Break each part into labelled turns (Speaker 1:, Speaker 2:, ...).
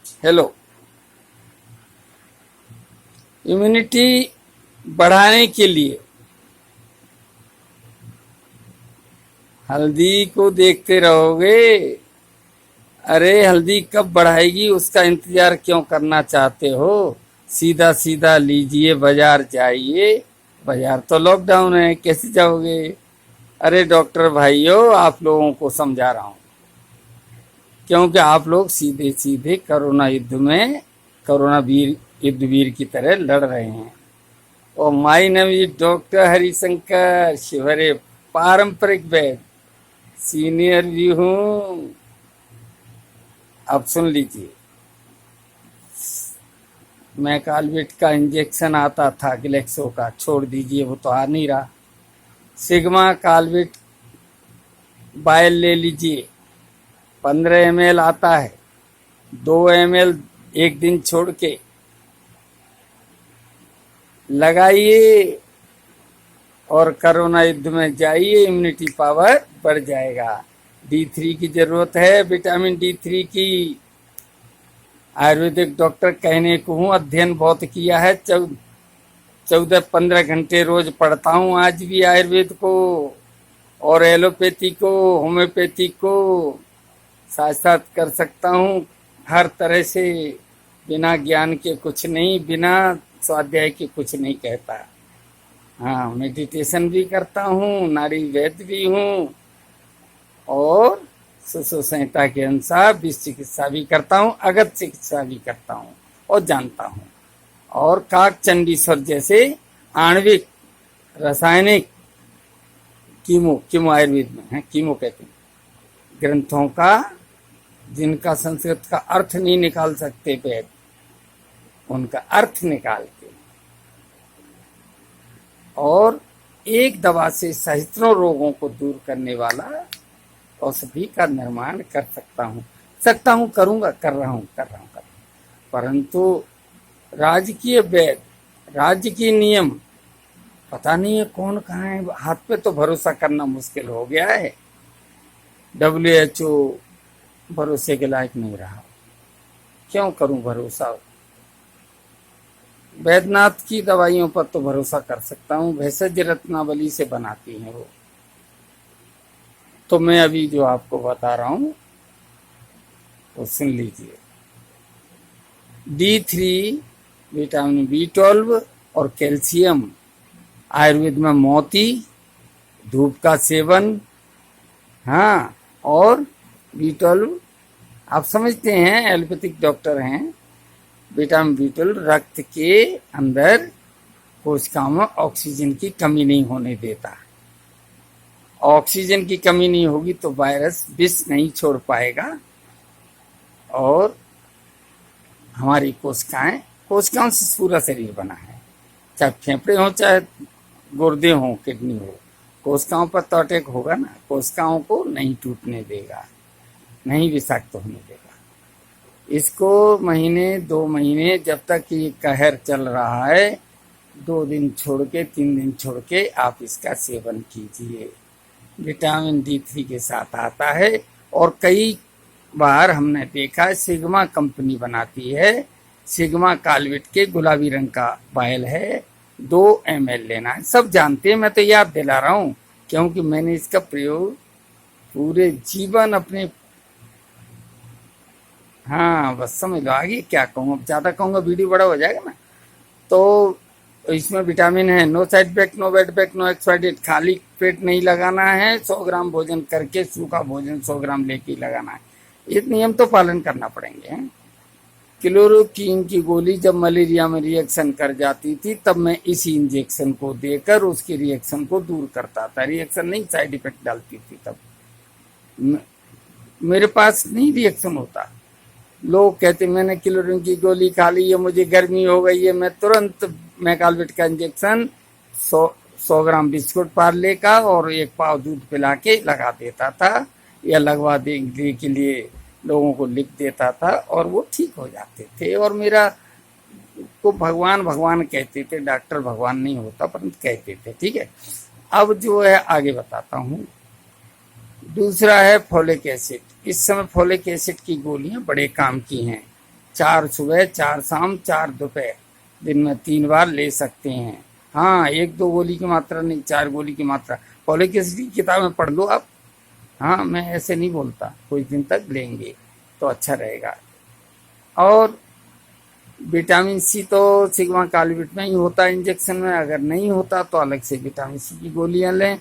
Speaker 1: Hello. Immunity बढ़ाने के लिए हल्दी को देखते रहोगे? अरे हल्दी कब बढ़ाएगी उसका इंतजार क्यों करना चाहते हो? सीधा सीधा लीजिए, बाजार जाइए। बाजार तो लॉकडाउन है, कैसे जाओगे? अरे डॉक्टर भाइयों, आप लोगों को समझा रहा हूं, क्योंकि आप लोग सीधे सीधे कोरोना युद्ध में कोरोना वीर युद्ध वीर की तरह लड़ रहे हैं। और my name is doctor Harishankar Shivre, पारंपरिक वैद्य, सीनियर भी हूं। अब सुन लीजिए, मैकालवेट का इंजेक्शन आता था ग्लेक्सो का, छोड़ दीजिए, वो तो आ नहीं रहा। सिग्मा कालवेट बायल ले लीजिए, 15 ml आता है, 2 ml एक दिन छोड़ के लगाइए और कोरोना युद्ध में जाइए, इम्यूनिटी पावर बढ़ जाएगा। D3 की जरूरत है, विटामिन D3 की। आयुर्वेदिक डॉक्टर कहने को हूँ, अध्ययन बहुत किया है, 14-15 घंटे रोज पढ़ता हूँ आज भी आयुर्वेद को और एलोपैथी को, होम्योपैथी को साथ साथ कर सकता हूँ हर तरह से। बिना ज्ञान के कुछ नहीं, बिना स्वाध्याय के कुछ नहीं कहता। हाँ, मेडिटेशन भी करता हूँ, नाड़ी वैद्य भी हूँ और सुश्रुत संहिता के अनुसार विष चिकित्सा भी करता हूँ, अगत चिकित्सा भी करता हूँ और जानता हूँ। और काक चंडीश्वर जैसे आणविक, रासायनिक, कीमो आयुर्वेद में है, कीमो कहते हैं, ग्रंथों का जिनका संस्कृत का अर्थ नहीं निकाल सकते वैद्य, उनका अर्थ निकाल के और एक दवा से सहस्त्रों रोगों को दूर करने वाला औषधि का निर्माण कर सकता हूँ, करूंगा, कर रहा हूँ। परंतु राजकीय वैद्य, राजकीय नियम पता नहीं है कौन कहाँ है। हाथ पे तो भरोसा करना मुश्किल हो गया है। WHO भरोसे के लायक नहीं रहा, क्यों करूं भरोसा? वैद्यनाथ की दवाइयों पर तो भरोसा कर सकता हूँ, भेषज रत्नावली से बनाती हैं वो। तो मैं अभी जो आपको बता रहा हूँ वो सुन लीजिए। D3, विटामिन B12 और कैल्शियम, आयुर्वेद में मोती, धूप का सेवन, हाँ, और B12 आप समझते हैं, एलोपैथिक डॉक्टर हैं। विटामिन B12 रक्त के अंदर कोशिकाओं में ऑक्सीजन की कमी नहीं होने देता। ऑक्सीजन की कमी नहीं होगी तो वायरस विष नहीं छोड़ पाएगा और हमारी कोशिकाओं से पूरा शरीर बना है, चाहे फेफड़े हो, चाहे गुर्दे हो, किडनी हो, कोशिकाओं पर तो अटैक होगा ना। कोशिकाओं को नहीं टूटने देगा, नहीं विषाक्त होने देगा। इसको महीने 2 महीने जब तक ये कहर चल रहा है, 2 दिन छोड़ के, 3 दिन छोड़ के आप इसका सेवन कीजिए। विटामिन D3 के साथ आता है और कई बार हमने देखा, सिग्मा कंपनी बनाती है, सिग्मा कालवेट के गुलाबी रंग का बायल है, 2 ml लेना है। सब जानते हैं, मैं तो याद दिला रहा हूँ क्योंकि मैंने इसका प्रयोग पूरे जीवन अपने, हाँ बस समझ लो। आगे क्या कहूँ, अब ज्यादा कहूँगा वीडियो बड़ा हो जाएगा ना। तो इसमें विटामिन है, no side effect, no bad effect, no expiry date. खाली पेट नहीं लगाना है, 100 ग्राम भोजन करके सूखा भोजन 100 ग्राम लेके लगाना है। ये नियम तो पालन करना पड़ेंगे। क्लोरोक्वीन की गोली जब मलेरिया में रिएक्शन कर जाती थी, तब मैं इसी इंजेक्शन को देकर उसके रिएक्शन को दूर करता था। रिएक्शन नहीं, साइड इफेक्ट डालती थी। तब मेरे पास नहीं रिएक्शन होता। लोग कहते मैंने क्लोरोक्वीन की गोली खा ली है, मुझे गर्मी हो गई है, मैं तुरंत मैकालवेट का इंजेक्शन 100 ग्राम बिस्कुट पार्ले का और 1 पाव दूध पिला के लगा देता था, या लगवा देने के लिए लोगों को लिख देता था और वो ठीक हो जाते थे। और मेरा को भगवान भगवान कहते थे, डॉक्टर भगवान नहीं होता परंतु कहते थे। ठीक है, अब जो है आगे बताता हूँ। दूसरा है फोलिक एसिड। इस समय फोलिक एसिड की गोलियां बड़े काम की हैं। 4 सुबह, 4 शाम, 4 दोपहर, दिन में 3 बार ले सकते हैं। हाँ, 1-2 गोली की मात्रा नहीं, 4 गोली की मात्रा। फॉलिक एसिड की किताबें पढ़ लो आप। हाँ, मैं ऐसे नहीं बोलता, कुछ दिन तक लेंगे तो अच्छा रहेगा। और विटामिन सी तो सिग्मा काल्विट में ही होता है इंजेक्शन में, अगर नहीं होता तो अलग से विटामिन सी की गोलियां लें,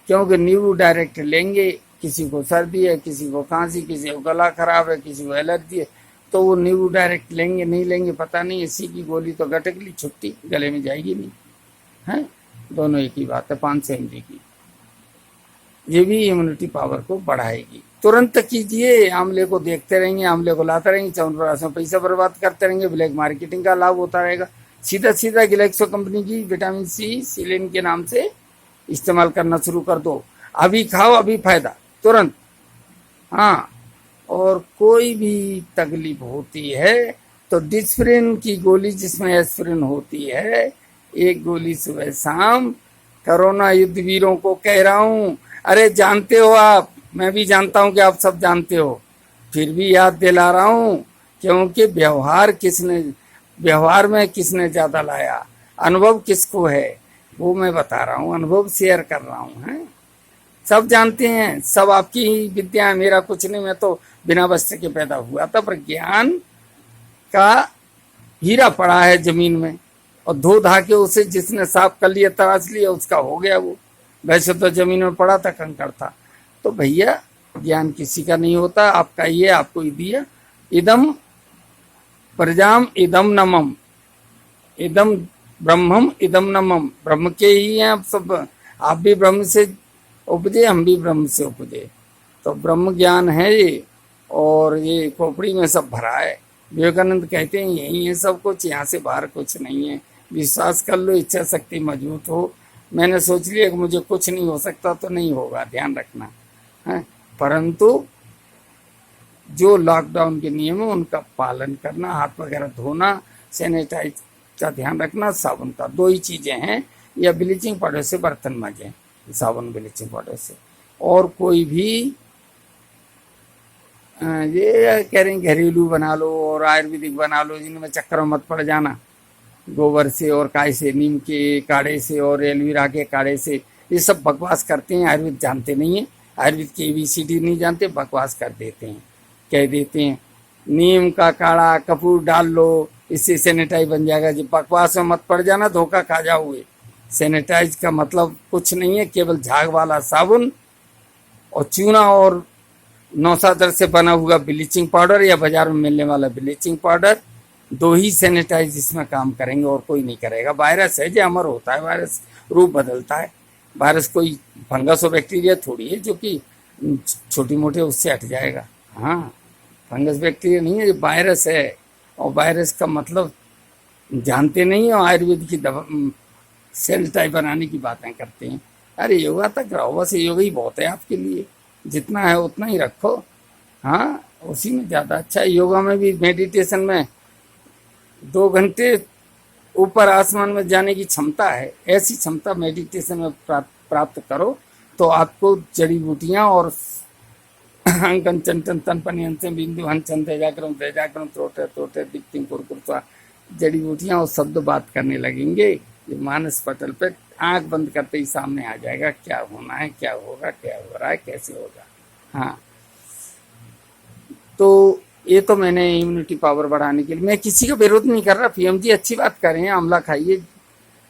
Speaker 1: क्योंकि नींबू डायरेक्ट लेंगे, किसी को सर्दी है, किसी को खांसी, किसी को गला खराब है, किसी को एलर्जी है, तो वो नींबू डायरेक्ट लेंगे नहीं लेंगे पता नहीं। इसी की गोली तो गटकली छुट्टी, गले में जाएगी नहीं है। दोनों एक ही बात है, 500 mg की। ये भी इम्यूनिटी पावर को बढ़ाएगी। तुरंत कीजिए, आंवले को देखते रहेंगे, आंवले को लाते रहेंगे, च्यवनप्राश में पैसा बर्बाद करते रहेंगे, ब्लैक मार्केटिंग का लाभ होता रहेगा। सीधा सीधा ग्लेक्सो कंपनी की विटामिन सी सिलेन के नाम से इस्तेमाल करना शुरू कर दो। अभी खाओ, अभी फायदा तुरंत। हाँ, और कोई भी तकलीफ होती है तो डिस्प्रिन की गोली, जिसमें एस्प्रिन होती है, 1 गोली सुबह शाम। कोरोना युद्ध वीरों को कह रहा हूं, अरे जानते हो आप, मैं भी जानता हूं कि आप सब जानते हो, फिर भी याद दिला रहा हूं, क्योंकि व्यवहार में किसने ज्यादा लाया, अनुभव किसको है, वो मैं बता रहा हूं, अनुभव शेयर कर रहा हूं। है, सब जानते हैं, सब आपकी विद्या है, मेरा कुछ नहीं, मैं तो बिना वस्त्र के पैदा हुआ था, पर ज्ञान का हीरा पड़ा है जमीन में, और धो धा के उसे जिसने साफ कर लिया, तराश लिया, उसका हो गया वो। वैसे तो जमीन में पड़ा था, कंकड़ था। तो भैया, ज्ञान किसी का नहीं होता, आपका ये आपको ही दिया। इदम प्रजाम इदम नमम, इदम ब्रह्मम इदम नमम, ब्रह्म के ही हैं आप सब। आप भी ब्रह्म से उपजे, हम भी ब्रह्म से उपजे, तो ब्रह्म ज्ञान है ये, और ये खोपड़ी में सब भरा है। विवेकानंद कहते हैं यही है सब कुछ, यहाँ से बाहर कुछ नहीं है। विश्वास कर लो, इच्छा शक्ति मजबूत हो। मैंने सोच लिया कि मुझे कुछ नहीं हो सकता, तो नहीं होगा, ध्यान रखना है। परंतु जो लॉकडाउन के नियम है उनका पालन करना, हाथ वगैरह धोना, सैनिटाइज का ध्यान रखना, साबुन का, 2 ही चीजें हैं, या ब्लीचिंग पाउडर से बर्तन मांजें, साबुन ब्लीचिंग पाउडर से। और कोई भी ये कह रहे हैं घरेलू बना लो और आयुर्वेदिक बना लो, जिनमें चक्कर में मत पड़ जाना। गोबर से और काय से, नीम के काढ़े से और एलोवेरा के काढ़े से, ये सब बकवास करते हैं, आयुर्वेद जानते नहीं है, आयुर्वेद की ABCD नहीं जानते, बकवास कर देते हैं, कह देते हैं नीम का काढ़ा कपूर डाल लो, इससे सैनिटाइज बन जाएगा। जी, बकवास में मत पड़ जाना, धोखा खा जाओगे। सैनिटाइज का मतलब कुछ नहीं है, केवल झाग वाला साबुन और चूना और नौसादर से बना हुआ ब्लीचिंग पाउडर, या बाजार में मिलने वाला ब्लीचिंग पाउडर, 2 ही सैनिटाइज इसमें काम करेंगे, और कोई नहीं करेगा। वायरस है जो अमर होता है, वायरस रूप बदलता है। वायरस कोई फंगस और बैक्टीरिया थोड़ी है जो कि छोटी मोटे उससे हट जाएगा। हाँ, फंगस बैक्टीरिया नहीं है, वायरस है। और वायरस का मतलब जानते नहीं, और आयुर्वेद की दवा सैनिटाइज बनाने की बातें करते हैं। अरे योगा तक रहो, बस योगा ही बहुत है आपके लिए, जितना है उतना ही रखो। हाँ, उसी में ज़्यादा अच्छा है। योगा में भी, मेडिटेशन में 2 घंटे ऊपर आसमान में जाने की क्षमता है, ऐसी क्षमता मेडिटेशन में प्राप्त करो, तो आपको जड़ी बूटियाँ और अंकन चंटन तन पनियंत बिंदु हंचन तेजाक्रम तेजाक्रम त्रोटे त्रोटे दिक्तिम कुरकुरता, जड़ी बूटियाँ और शब्द बात करने लगेंगे। ये मानस पटल पे आंख बंद करते ही सामने आ जाएगा, क्या होना है, क्या होगा, क्या हो रहा है, कैसे होगा। हाँ, तो ये तो मैंने इम्यूनिटी पावर बढ़ाने के लिए, मैं किसी का विरोध नहीं कर रहा। PM जी अच्छी बात कर रहे हैं, आंवला खाइए,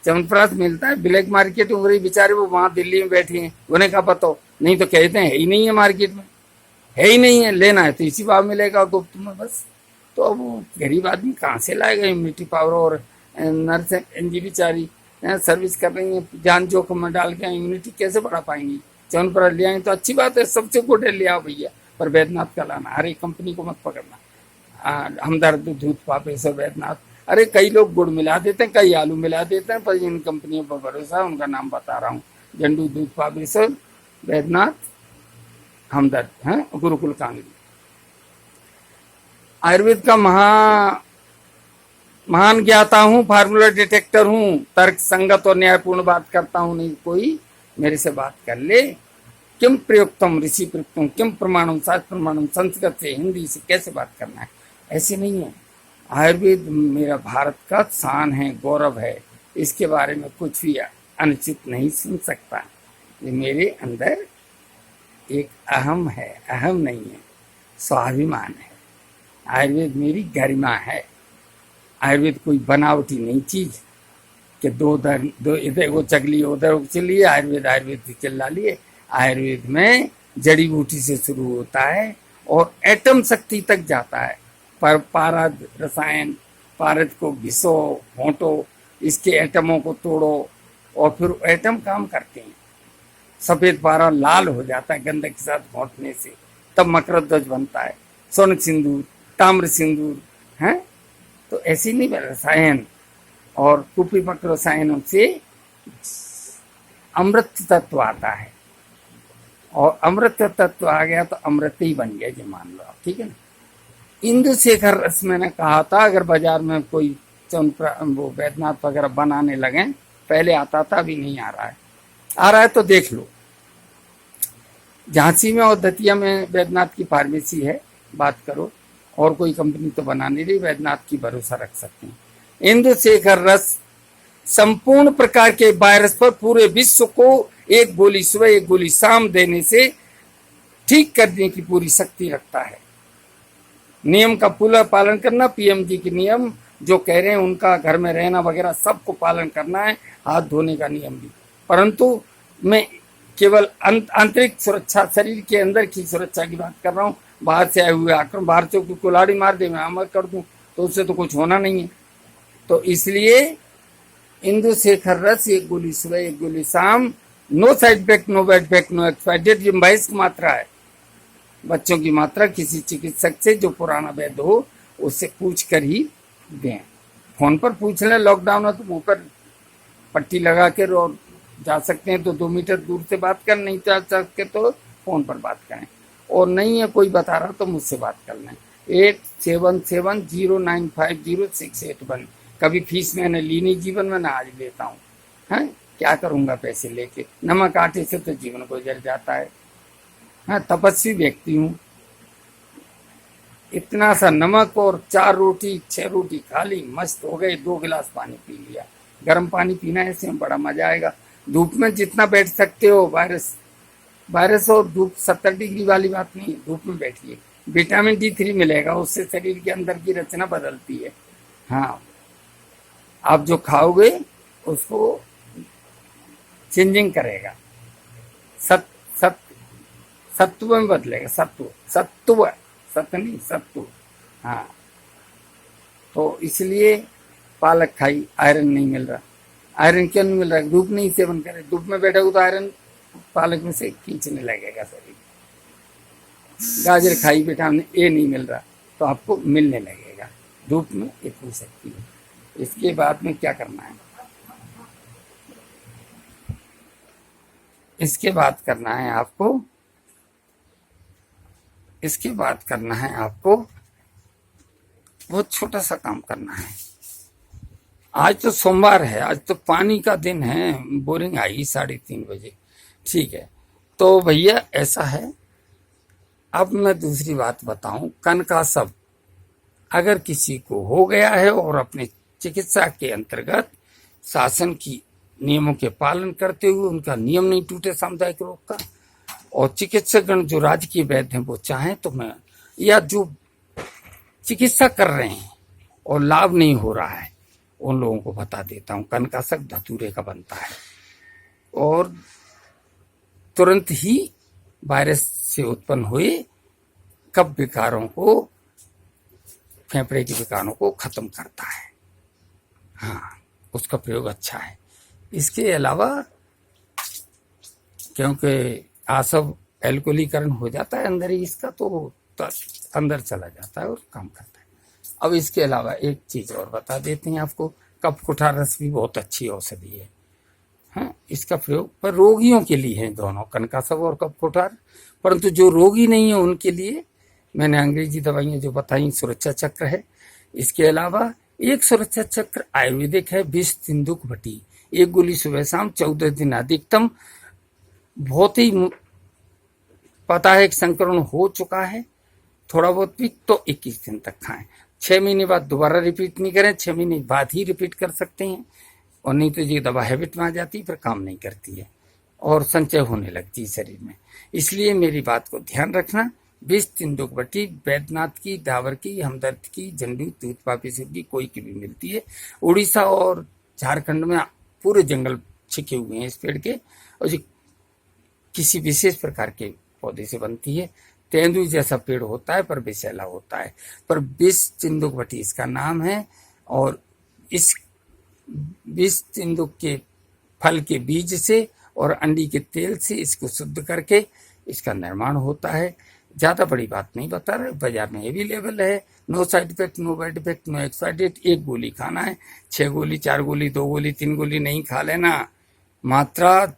Speaker 1: च्यवनप्राश मिलता है, ब्लैक मार्केट में गई बेचारे, वो वहां दिल्ली में बैठे हैं, उन्हें का पता हो, नहीं तो कहते हैं है ही नहीं है मार्केट में, है ही नहीं है, लेना है तो इसी भाव मिलेगा गुप्त में बस। तो अब वो गरीब आदमी कहाँ से लाएगा इम्यूनिटी पावर। और नर्स NG बेचारी सर्विस कर रही है, जान जोखिम में डाल के इम्यूनिटी कैसे बढ़ा पाएंगी। च्यवनप्राश ले आएंगे तो अच्छी बात है, सबसे गुड है, ले आओ भैया, पर वैद्यनाथ का लाना, हर एक कंपनी को मत पकड़ना। हमदर्द, दूध पापेश्वर, वैद्यनाथ, अरे कई लोग गुड़ मिला देते हैं, कई आलू मिला देते हैं, पर इन कंपनियों पर भरोसा है, उनका नाम बता रहा हूँ, जंडू, दूध पापेश्वर, वैद्यनाथ, हमदर्द है, गुरुकुल कांगड़ी। आयुर्वेद का महान ज्ञाता हूँ, फार्मूला डिटेक्टर हूँ, तर्क संगत और न्यायपूर्ण बात करता हूँ, नहीं कोई मेरे से बात कर ले। किम प्रयुक्तम ऋषि प्रयुक्तम, किम प्रमाणम शास्त्र प्रमाणम, संस्कृत से हिंदी से कैसे बात करना है, ऐसे नहीं है। आयुर्वेद मेरा भारत का शान है, गौरव है। इसके बारे में कुछ भी अनुचित नहीं सुन सकता। ये मेरे अंदर एक अहम है, अहम नहीं है, स्वाभिमान है। आयुर्वेद मेरी गरिमा है। आयुर्वेद कोई बनावटी नहीं चीज कि दो इधर वो चगली उधर चलिए, आयुर्वेद आयुर्वेद से चिल्ला लिए। आयुर्वेद में जड़ी बूटी से शुरू होता है और एटम शक्ति तक जाता है। पर पारद रसायन, पारद को घिसो, घोंटो, इसके एटमों को तोड़ो और फिर एटम काम करते हैं। सफेद पारा लाल हो जाता है गंधक के साथ घोंटने से, तब मकरध्वज बनता है, स्वर्ण सिंदूर, ताम्र सिंदूर है। तो ऐसे नहीं रसायन और कुपिपक रसायनों से अमृत तत्व आता है, और अमृत तत्व आ गया तो अमृत ही बन गया, जो मान लो आप, ठीक है ना। इंदुशेखर रस मैंने कहा था, अगर बाजार में कोई वो वैद्यनाथ वगैरह बनाने लगे, पहले आता था, अभी नहीं आ रहा है। आ रहा है तो देख लो। झांसी में और दतिया में वैद्यनाथ की फार्मेसी है, बात करो। और कोई कंपनी तो बना नहीं रही, वैद्यनाथ की भरोसा रख सकते हैं। इंदुशेखर रस संपूर्ण प्रकार के वायरस पर पूरे विश्व को एक गोली सुबह एक गोली शाम देने से ठीक करने की पूरी शक्ति रखता है। नियम का पूरा पालन करना, पीएमजी के नियम जो कह रहे हैं उनका, घर में रहना वगैरह सबको पालन करना है, हाथ धोने का नियम भी। परंतु मैं केवल आंतरिक सुरक्षा, शरीर के अंदर की सुरक्षा की बात कर रहा हूँ। बाहर से आए हुए आक्रमण, बाहर से कोई कुल्हाड़ी मार दे, मैं अमर कर दूं, तो उससे तो कुछ होना नहीं है। तो इसलिए इंदुशेखर रस एक गोली सुबह एक गोली शाम, no side effect, no bad effect, no expiry date. ये 22 की मात्रा है, बच्चों की मात्रा। किसी चिकित्सक से जो पुराना वैद्य हो उससे पूछ कर ही दें। फोन पर पूछ लें, लॉकडाउन है तो मुंह पर पट्टी लगा कर और जा सकते हैं तो 2 मीटर दूर से बात करें, नहीं जा सकते तो फोन पर बात करें। और नहीं है कोई बता रहा तो मुझसे बात कर लें, 8770950681। कभी फीस मैंने ली नहीं जीवन में, ना आज लेता हूँ। हैं, क्या करूंगा पैसे लेके? नमक आटे से तो जीवन गुजर जाता है। हाँ, तपस्वी व्यक्ति हूँ। इतना सा नमक और 4 रोटी 6 रोटी खा ली, मस्त हो गए, 2 गिलास पानी पी लिया। गर्म पानी पीना है, ऐसे में बड़ा मजा आएगा। धूप में जितना बैठ सकते हो, वायरस और धूप 70 डिग्री वाली बात नहीं, धूप में बैठिए। विटामिन D3 मिलेगा, उससे शरीर के अंदर की रचना बदलती है। हाँ, आप जो खाओगे उसको चेंजिंग करेगा, सत्व में बदलेगा, सत्व सत्य नहीं, सत्व। हाँ, तो इसलिए पालक खाई, आयरन नहीं मिल रहा। आयरन क्यों नहीं मिल रहा? धूप नहीं सेवन करे, धूप में बैठे हो तो आयरन पालक में से खींचने लगेगा शरीर। गाजर खाई, विटामिन A नहीं मिल रहा तो आपको मिलने लगेगा, धूप में इतनी शक्ति है। इसके बाद में क्या करना है? इसके बाद करना है आपको बहुत छोटा सा काम करना है। आज तो सोमवार है, आज तो पानी का दिन है, बोरिंग आई 3:30 बजे, ठीक है। तो भैया ऐसा है, अब मैं दूसरी बात बताऊं। कन का सब अगर किसी को हो गया है और अपने चिकित्सा के अंतर्गत शासन की नियमों के पालन करते हुए, उनका नियम नहीं टूटे सामुदायिक रोग का, और चिकित्सकगण जो राजकीय वैद्य हैं वो चाहें तो मैं, या जो चिकित्सा कर रहे हैं और लाभ नहीं हो रहा है, उन लोगों को बता देता हूं। कनकासक धतूरे का बनता है और तुरंत ही वायरस से उत्पन्न हुए कफ विकारों को, फेफड़े के विकारों को खत्म करता है। हाँ, उसका प्रयोग अच्छा है। इसके अलावा क्योंकि आसव एल्कोहलीकरण हो जाता है अंदर ही इसका, तो अंदर चला जाता है और काम करता है। अब इसके अलावा एक चीज और बता देते हैं आपको, कफ कुठार रस भी बहुत अच्छी औषधि है। हाँ, इसका प्रयोग पर रोगियों के लिए है दोनों, कनकासव और कफ कुठार। परंतु जो रोगी नहीं है उनके लिए मैंने अंग्रेजी दवाइयां जो बताई, सुरक्षा चक्र है। इसके अलावा एक सुरक्षा चक्र आयुर्वेदिक है, 20 दिन दुख भटी, 1 गोली सुबह शाम, 14 दिन अधिकतम। बहुत ही पता है कि संक्रमण हो चुका है, थोड़ा बहुत भी तो 21 दिन तक खाएं। 6 महीने बाद दोबारा रिपीट नहीं करें, 6 महीने बाद ही रिपीट कर सकते हैं, और नहीं तो ये दवा हैबिट में आ जाती है, फिर काम नहीं करती है और संचय होने लगती है शरीर में। इसलिए मेरी बात को ध्यान रखना। 20 तिंदुक बटी बैद्यनाथ की, डाबर की, हमदर्द की, झंडू, दूध पापी की, कोई की भी मिलती है। उड़ीसा और झारखंड में पूरे जंगल छिके हुए हैं इस पेड़ के, और ये किसी विशेष प्रकार के पौधे से बनती है। तेंदुई जैसा पेड़ होता है पर विषैला होता है, पर 20 तिंदुक बटी इसका नाम है। और इस 20 तिंदुक के फल के बीज से और अंडी के तेल से इसको शुद्ध करके इसका निर्माण होता है। ज़्यादा बड़ी बात नहीं बता रहे, बाजार में अवेलेबल है। No side effect, no bad effect, no expiry. एक गोली खाना है, 6 गोली, 4 गोली, 2 गोली, 3 गोली नहीं खा लेना। मात्रा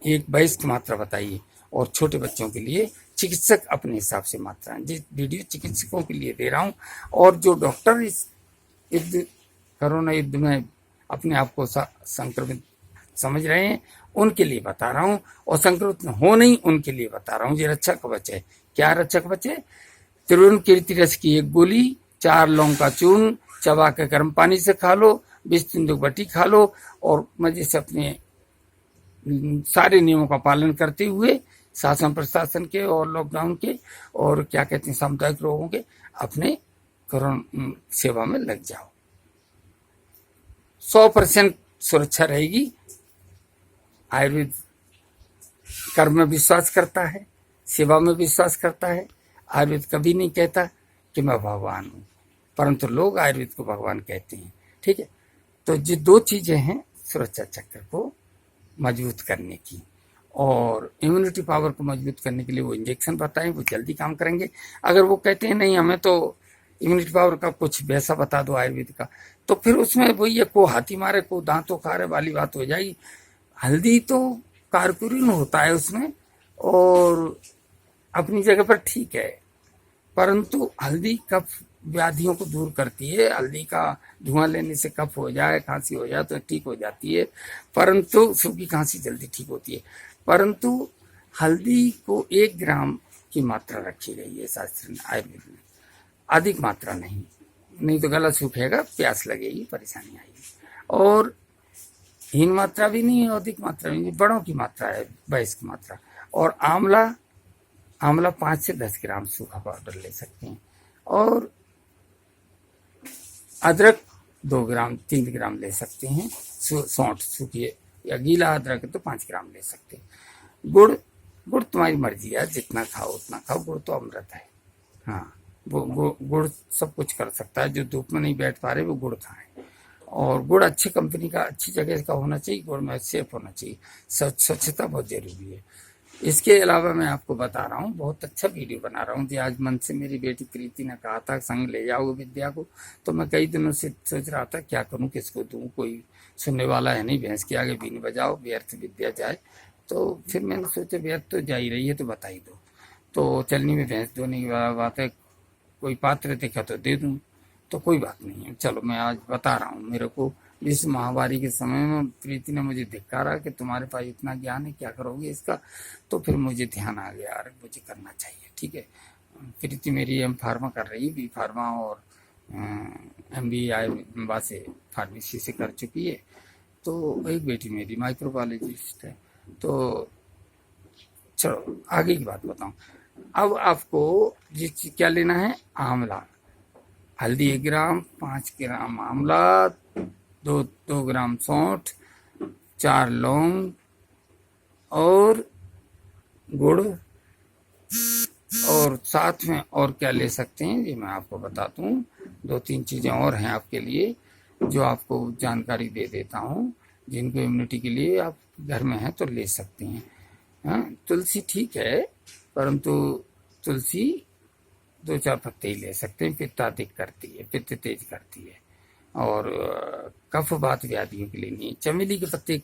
Speaker 1: एक वयस्क मात्रा बताइए, और छोटे बच्चों के लिए चिकित्सक अपने हिसाब से मात्रा। जिस वीडियो चिकित्सकों के लिए दे रहा हूँ, और जो डॉक्टर इस युद्ध, कोरोना युद्ध में अपने आप को संक्रमित समझ रहे हैं, उनके लिए बता रहा हूँ, और संक्रमित हो नहीं उनके लिए बता रहा हूँ। ये रक्षा कवच है। क्या रक्षा कवच है? त्रिभुवन कीर्ति रस की 1 गोली, 4 लौंग का चूर्ण चबा के गर्म पानी से खा लो, 20 तिंदुक बटी खा लो, और मजे से अपने सारे नियमों का पालन करते हुए शासन प्रशासन के और लॉकडाउन के और क्या कहते हैं सामुदायिक रोगों के अपने कोरोना सेवा में लग जाओ। 100% सुरक्षा रहेगी। आयुर्वेद कर्म में विश्वास करता है, सेवा में विश्वास करता है। आयुर्वेद कभी नहीं कहता कि मैं भगवान हूँ, परंतु लोग आयुर्वेद को भगवान कहते हैं। ठीक है, तो ये 2 चीजें हैं सुरक्षा चक्र को मजबूत करने की, और इम्यूनिटी पावर को मजबूत करने के लिए वो इंजेक्शन बताएं, वो जल्दी काम करेंगे। अगर वो कहते हैं नहीं हमें तो इम्यूनिटी पावर का कुछ वैसा बता दो आयुर्वेद का, तो फिर उसमें वही है, को हाथी मारे को दांतों खारे वाली बात हो जाएगी। हल्दी तो कारकुरिन होता है उसमें, और अपनी जगह पर ठीक है, परंतु हल्दी कफ व्याधियों को दूर करती है। हल्दी का धुआं लेने से कफ हो जाए, खांसी हो जाए तो ठीक हो जाती है, परंतु सूखी खांसी जल्दी ठीक होती है। परंतु हल्दी को 1 ग्राम की मात्रा रखी गई है शास्त्र में, आयुर्वेद में, अधिक मात्रा नहीं तो गला सूखेगा, प्यास लगेगी, परेशानी आएगी। और हीन मात्रा भी नहीं है, अधिक मात्रा भी नहीं, बड़ों की मात्रा है, वयस्क मात्रा। और आंवला 5 से 10 ग्राम सूखा पाउडर ले सकते हैं, और अदरक 2 ग्राम 3 ग्राम ले सकते हैं, सौंठ सूखी या गीला अदरक तो 5 ग्राम ले सकते हैं। गुड़ तुम्हारी मर्जी है, जितना खाओ उतना खाओ, गुड़ तो अमृत है। हाँ, वो गुड़ सब कुछ कर सकता है। जो धूप में नहीं बैठ पा रहे वो गुड़ खाएं, और गुड़ अच्छी कंपनी का, अच्छी जगह का होना चाहिए, गुड़ में सेफ होना चाहिए। स्वच्छता बहुत जरूरी है। इसके अलावा मैं आपको बता रहा हूँ, बहुत अच्छा वीडियो बना रहा हूँ। आज मन से मेरी बेटी प्रीति ने कहा था संग ले जाओ विद्या को, तो मैं कई दिनों से सोच रहा था क्या करूँ, किसको दूँ, कोई सुनने वाला है नहीं। भैंस के आगे बीन बजाओ, व्यर्थ विद्या जाए। तो फिर मैंने सोचा व्यर्थ तो जा ही रही है तो बता ही दो। तो चलनी में भैंस धोने की बात है, कोई पात्र देखा तो दे दूँ, तो कोई बात नहीं है। चलो मैं आज बता रहा हूँ। मेरे को इस महामारी के समय में प्रीति ने मुझे धिक्कारा कि तुम्हारे पास इतना ज्ञान है, क्या करोगे इसका। तो फिर मुझे ध्यान आ गया, यार मुझे करना चाहिए। ठीक है, प्रीति मेरी एम फार्मा कर रही है, बी फार्मा और MBA से फार्मेसी से कर चुकी है। तो एक बेटी मेरी माइक्रोबायोलॉजिस्ट है। तो चलो आगे की बात बताऊँ। अब आपको जिस क्या लेना है, आंवला, हल्दी 1 ग्राम, 5 ग्राम आंवला, 2 ग्राम सौंठ, 4 लौंग और गुड़, और साथ में और क्या ले सकते हैं ये मैं आपको बता दूं। 2-3 चीजें और हैं आपके लिए जो आपको जानकारी दे देता हूं, जिनको इम्यूनिटी के लिए आप घर में हैं तो ले सकते हैं। हाँ, तुलसी ठीक है, परंतु तुलसी 2-4 पत्ते ही ले सकते हैं। पित्त अधिक करती है, पित्त तेज करती है, और कफ वात व्याधियों के लिए नहीं। चमेली के पत्ते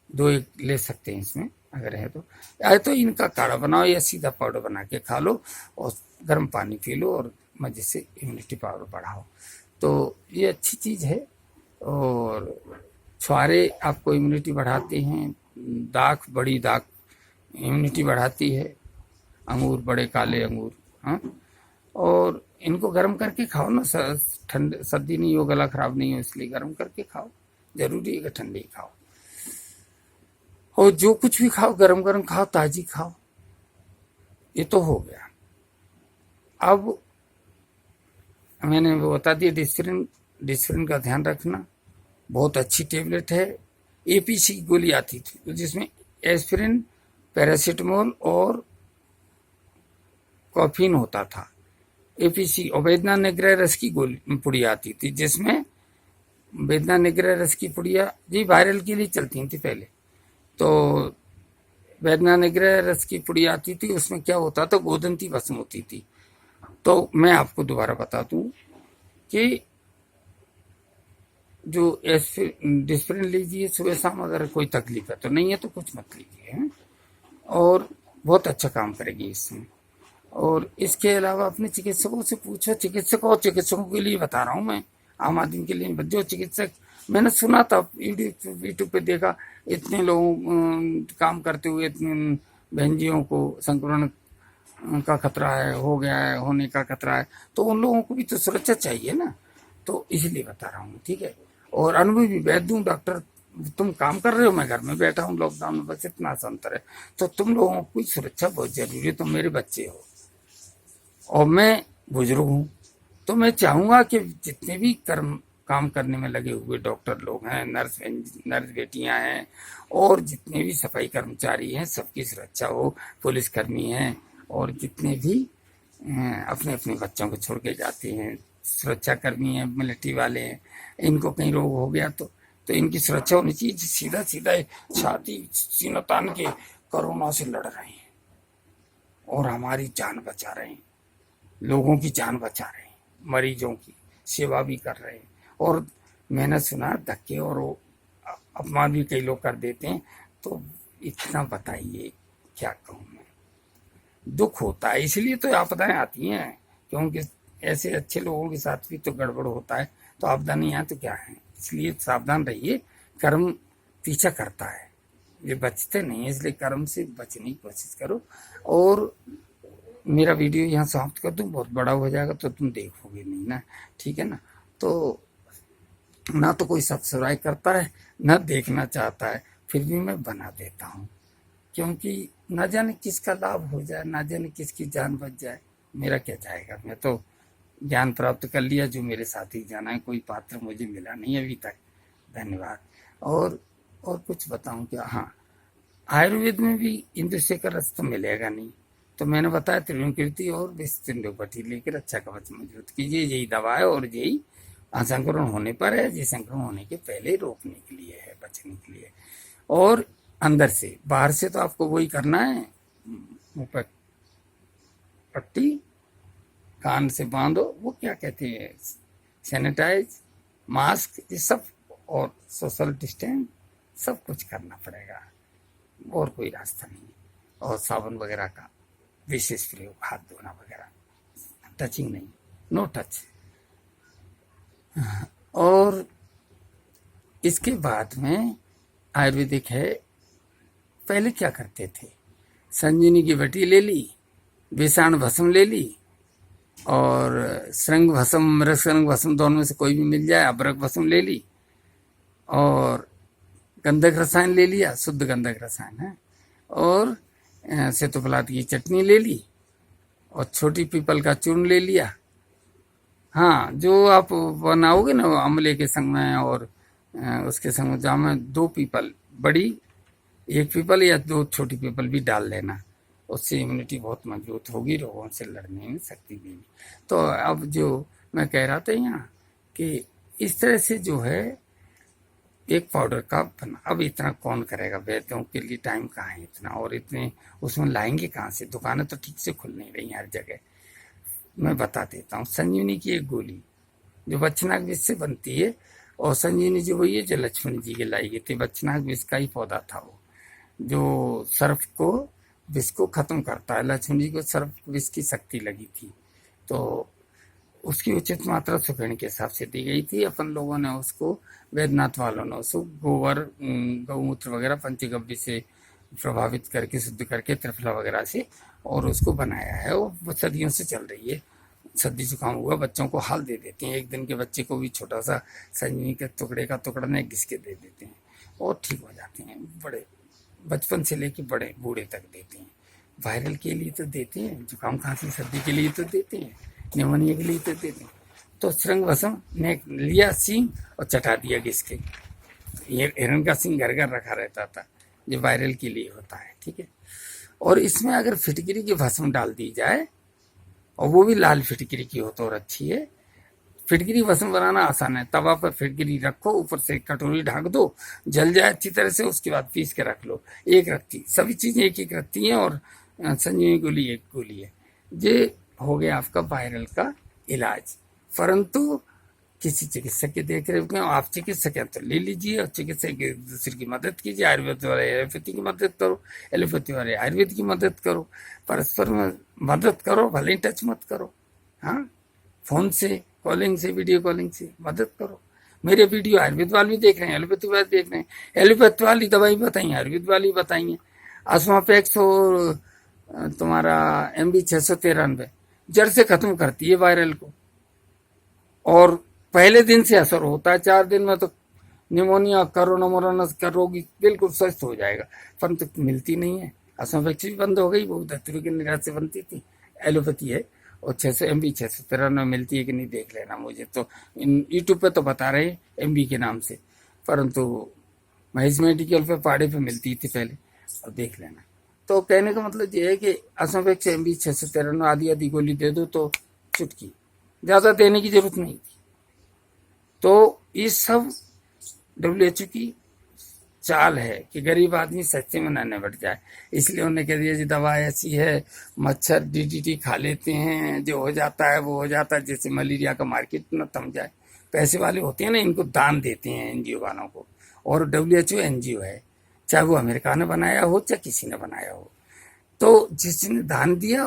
Speaker 1: 2-1 ले सकते हैं इसमें अगर है तो, या तो इनका काढ़ा बनाओ या सीधा पाउडर बना के खा लो और गर्म पानी पी लो और मजे से इम्यूनिटी पावर बढ़ाओ। तो ये अच्छी चीज़ है। और छुहारे आपको इम्यूनिटी बढ़ाते हैं, दाख, बड़ी दाख इम्यूनिटी बढ़ाती है, अंगूर, बड़े काले अंगूर, हाँ, और इनको गर्म करके खाओ ना, ठंड सर्दी नहीं हो, गला खराब नहीं हो, इसलिए गर्म करके खाओ। जरूरी है कि ठंडी खाओ, और जो कुछ भी खाओ गरम गरम खाओ, ताजी खाओ। ये तो हो गया। अब मैंने वो बता दिया, डिस्प्रिन। डिस्प्रिन का ध्यान रखना, बहुत अच्छी टेबलेट है। एपीसी की गोली आती थी जिसमें एस्पिरिन, पैरासीटामोल और कॉफीन होता था। एपीसी और वेदना निग्रह रस की गोली पुड़ी आती थी, जिसमें वेदना निग्रह रस की पुड़िया जी वायरल के लिए चलती थी पहले। तो वेदना निग्रह रस की पुड़ी आती थी, उसमें क्या होता था, गोदंती भस्म होती थी। तो मैं आपको दोबारा बता दूं कि जो डिस्प्रिन लीजिए सुबह शाम, अगर कोई तकलीफ है तो, नहीं है तो कुछ मत लीजिए, और बहुत अच्छा काम करेगी इसमें। और इसके अलावा अपने चिकित्सकों से पूछो। चिकित्सकों के लिए बता रहा हूँ मैं, आम आदमी के लिए। जो चिकित्सक, मैंने सुना था यूट्यूब पे देखा, इतने लोग काम करते हुए इतने बहनजियों को संक्रमण का खतरा है, हो गया है, होने का खतरा है, तो उन लोगों को भी तो सुरक्षा चाहिए ना। तो इसलिए बता रहा हूँ, ठीक है। और अनुभवी वैद्य हूँ, डॉक्टर। तुम काम कर रहे हो, मैं घर में बैठा हूँ लॉकडाउन में, बस इतना सा अंतर है। तो तुम लोगों की सुरक्षा बहुत जरूरी है। तुम मेरे बच्चे हो और मैं बुजुर्ग हूँ, तो मैं चाहूंगा कि जितने भी काम करने में लगे हुए डॉक्टर लोग हैं, नर्स बेटियां हैं, और जितने भी सफाई कर्मचारी हैं, सबकी सुरक्षा हो। पुलिसकर्मी हैं, और जितने भी अपने अपने बच्चों को छोड़ के जाते हैं, सुरक्षा कर्मी हैं, मिलिट्री वाले हैं, इनको कहीं रोग हो गया तो इनकी सुरक्षा होनी चाहिए। सीधा सीधा छाती सीना तान के कोरोना से लड़ रहे हैं और हमारी जान बचा रहे हैं, लोगों की जान बचा रहे हैं, मरीजों की सेवा भी कर रहे हैं। और मैंने सुना धक्के और अपमान भी कई लोग कर देते हैं। तो इतना बताइए, क्या कहूँ मैं। दुख होता है, इसलिए तो आपदाएं आती हैं, क्योंकि ऐसे अच्छे लोगों के साथ भी तो गड़बड़ होता है। तो आपदा नहीं आए तो क्या है, इसलिए सावधान रहिए। कर्म पीछा करता है, ये बचते नहीं है, इसलिए कर्म से बचने की कोशिश करो। और मेरा वीडियो यहाँ समाप्त कर दूं, बहुत बड़ा हो जाएगा तो तुम देखोगे नहीं ना, ठीक है ना। तो ना तो कोई सब्सक्राइब करता है, ना देखना चाहता है, फिर भी मैं बना देता हूँ, क्योंकि ना जाने किसका लाभ हो जाए, ना जाने किसकी जान बच जाए। मेरा क्या जाएगा, मैं तो ज्ञान प्राप्त कर लिया, जो मेरे साथ ही जाना है। कोई पात्र मुझे मिला नहीं अभी तक, धन्यवाद। और कुछ बताऊं क्या, हाँ, आयुर्वेद में भी इंद्रशेखर रस तो मिलेगा नहीं, तो मैंने बताया त्रिविक्रति और विष्णुपति लेकर अच्छा कवच मजबूत कीजिए, यही दवा है। और यही असंक्रमण होने पर है, ये संक्रमण होने के पहले रोकने के लिए है, बचने के लिए। और अंदर से, बाहर से तो आपको वही करना है, मुंह पर पट्टी, कान से बांधो, वो क्या कहते हैं, सैनिटाइज, मास्क, ये सब, और सोशल डिस्टेंस, सब कुछ करना पड़ेगा, और कोई रास्ता नहीं। और साबुन वगैरह का विशेष प्रयोग, हाथ धोना वगैरह, टचिंग नहीं, नो टच। और इसके बाद में आयुर्वेदिक है, पहले क्या करते थे, संजीवनी की बटी ले ली, विषाणु भस्म ले ली, और श्रृंग भस्म, मृग श्रृंग भस्म, दोनों में से कोई भी मिल जाए, अबरक भस्म ले ली, और गंधक रसायन ले लिया, शुद्ध गंधक रसायन है, और सेतुफलात की चटनी ले ली, और छोटी पीपल का चूर्ण ले लिया। हाँ, जो आप बनाओगे ना आंवले के संग में, और उसके संग में 2 पीपल, बड़ी 1 पीपल या 2 छोटी पीपल भी डाल लेना, उससे इम्यूनिटी बहुत मजबूत होगी, रोगों से लड़ने में शक्ति देगी। तो अब जो मैं कह रहा था यहाँ, कि इस तरह से जो है एक पाउडर का बना। अब इतना कौन करेगा, वैद्यों के लिए टाइम कहाँ है इतना, और इतने उसमें लाएंगे कहाँ से, दुकानें तो ठीक से खुल नहीं रही हर जगह। मैं बता देता हूँ, संजीवनी की एक गोली जो बच्चनाक विष से बनती है, और संजीवनी जो वही है जो लक्ष्मण जी के लाई गई थी, बच्चनाक विष का ही पौधा था वो, जो सर्प को, विष को खत्म करता है। लक्ष्मण जी को सर्प विष की शक्ति लगी थी, तो उसकी उचित मात्रा सुखेण के हिसाब से दी गई थी। अपन लोगों ने उसको, वैद्यनाथ वालों ने उसको गोबर, गौमूत्र वगैरह, पंचगव्य से प्रभावित करके, शुद्ध करके, त्रिफला वगैरह से, और उसको बनाया है। वो सदियों से चल रही है, सर्दी जुकाम हुआ, बच्चों को हाल दे देते हैं, 1 दिन के बच्चे को भी छोटा सा संजीवनी के टुकड़े का टुकड़ा ने घिस के दे देते हैं और ठीक हो जाते हैं। बड़े बचपन से लेके बड़े बूढ़े तक देते हैं। वायरल के लिए तो देते हैं, जुकाम खांसी सर्दी के लिए तो देते हैं, निमोनिया के लिए तो देते हैं। तो श्रृंग भस्म ने लिया सींग और चटा दिया घिस के। ये हिरण का सींग घर घर रखा रहता था, जो वायरल के लिए होता है, ठीक है। और इसमें अगर फिटकरी की भस्म डाल दी जाए, और वो भी लाल फिटकरी की हो तो और अच्छी है। फिटकरी भस्म बनाना आसान है। तवा पर फिटकरी रखो, ऊपर से कटोरी ढाक दो, जल जाए अच्छी तरह से, उसके बाद पीस के रख लो। एक रखती, सभी चीजें एक एक रखती हैं, और संजीवनी गोली एक गोली है। ये हो गया आपका वायरल का इलाज। परंतु किसी चिकित्सक के देख रेख में आप चिकित्सक हैं तो ले लीजिए, और चिकित्सक के दूसरे की मदद कीजिए। आयुर्वेद वाले एलोपैथी की मदद करो, एलोपैथी वाले आयुर्वेद की मदद करो, परस्पर में मदद करो, भले ही टच मत करो। हाँ, फोन से, कॉलिंग से, वीडियो कॉलिंग से मदद करो। मेरे वीडियो आयुर्वेद वाले भी देख रहे हैं, एलोपैथी वाले देख रहे हैं। एलोपैथी वाली दवाई बताइए, आयुर्वेद वाली बताइए। आस्मापेक्स और तुम्हारा MB 693 जड़ से खत्म करती है वायरल को, और पहले दिन से असर होता है। 4 दिन में तो निमोनिया, कोरोना मोरोना का रोगी बिल्कुल स्वस्थ हो जाएगा, परंतु तो मिलती नहीं है। आस्मापेक्स भी बंद हो गई, वो धतूरे के निराश से बनती थी। एलोपैथी है, और 600 MB 693 मिलती है कि नहीं देख लेना। मुझे तो यूट्यूब पे तो बता रहे हैं MB के नाम से, परंतु महेश मेडिकल पे पहाड़े पे मिलती थी पहले, और देख लेना। तो कहने का मतलब ये है कि आस्मापेक्स MB 693 आधी आधी गोली दे दो तो चुटकी, ज्यादा देने की जरूरत नहीं थी। तो ये सब WHO की चाल है कि गरीब आदमी सस्ते में न निपट जाए, इसलिए उन्होंने कह दिया जी दवा ऐसी है, मच्छर DDT खा लेते हैं, जो हो जाता है वो हो जाता है, जैसे मलेरिया का मार्केट न थम जाए। पैसे वाले होते हैं ना, इनको दान देते हैं NGO वालों को, और WHO NGO है, चाहे वो अमेरिका ने बनाया हो चाहे किसी ने बनाया हो। तो जिसने दान दिया,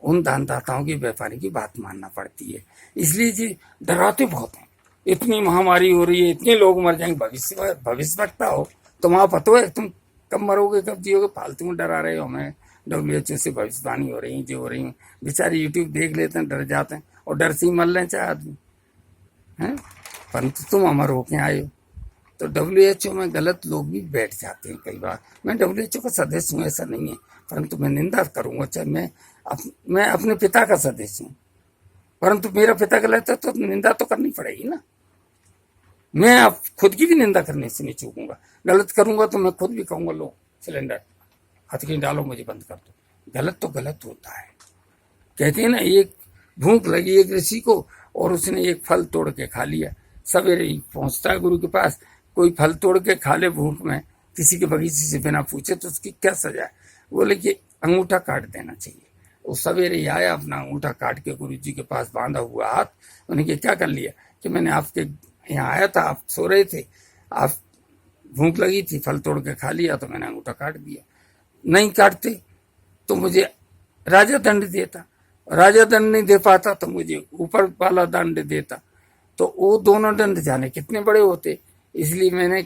Speaker 1: उन दानदाताओं की, व्यापारी की बात मानना पड़ती है। इसलिए जी डराते बहुत हैं, इतनी महामारी हो रही है, इतने लोग मर जाएंगे। भविष्य वक्ता हो, तुम्हारा पता है तुम कब मरोगे कब जियोगे, फालतू में डरा रहे हो हमें। WHO से भविष्यवाणी हो रही है, जो हो रही है। बेचारे यूट्यूब देख लेते हैं, डर जाते हैं, और डर से ही मर लें चाहे आदमी है। परंतु तुम अमर होके आए हो। तो WHO में गलत लोग भी बैठ जाते हैं कई बार। मैं WHO का सदस्य हूँ, ऐसा नहीं है, परंतु मैं निंदा करूंगा, चाहे मैं अपने पिता का सदस्य हूँ, परंतु मेरा पिता गलत है तो निंदा तो करनी पड़ेगी ना। मैं अब खुद की भी निंदा करने से नहीं चूकूंगा। गलत करूंगा तो मैं खुद भी कहूंगा, लो सिलेंडर हथकड़ी डालो, मुझे बंद कर दो। गलत तो गलत होता है। कहते हैं ना, एक भूख लगी एक ऋषि को, और उसने एक फल तोड़ के खा लिया। सवेरे ही पहुंचता है गुरु के पास, कोई फल तोड़ के खा ले भूख में, किसी के बगीचे से बिना पूछे, तो उसकी क्या सजा है? बोले कि अंगूठा काट देना चाहिए। वो सवेरे ही आया, अपना अंगूठा काट के गुरु जी के पास बांधा हुआ हाथ, उन्हें क्या कर लिया कि मैंने आपके यहाँ आया था, आप सो रहे थे, आप भूख लगी थी, फल तोड़ के खा लिया, तो मैंने अंगूठा काट दिया। नहीं काटते तो मुझे राजा दंड देता, राजा दंड नहीं दे पाता तो मुझे ऊपर वाला दंड देता। तो वो दोनों दंड जाने कितने बड़े होते। इसलिए मैंने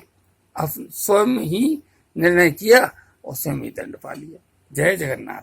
Speaker 1: स्वयं ही निर्णय किया और स्वयं ही दंड पा लिया। जय जगन्नाथ।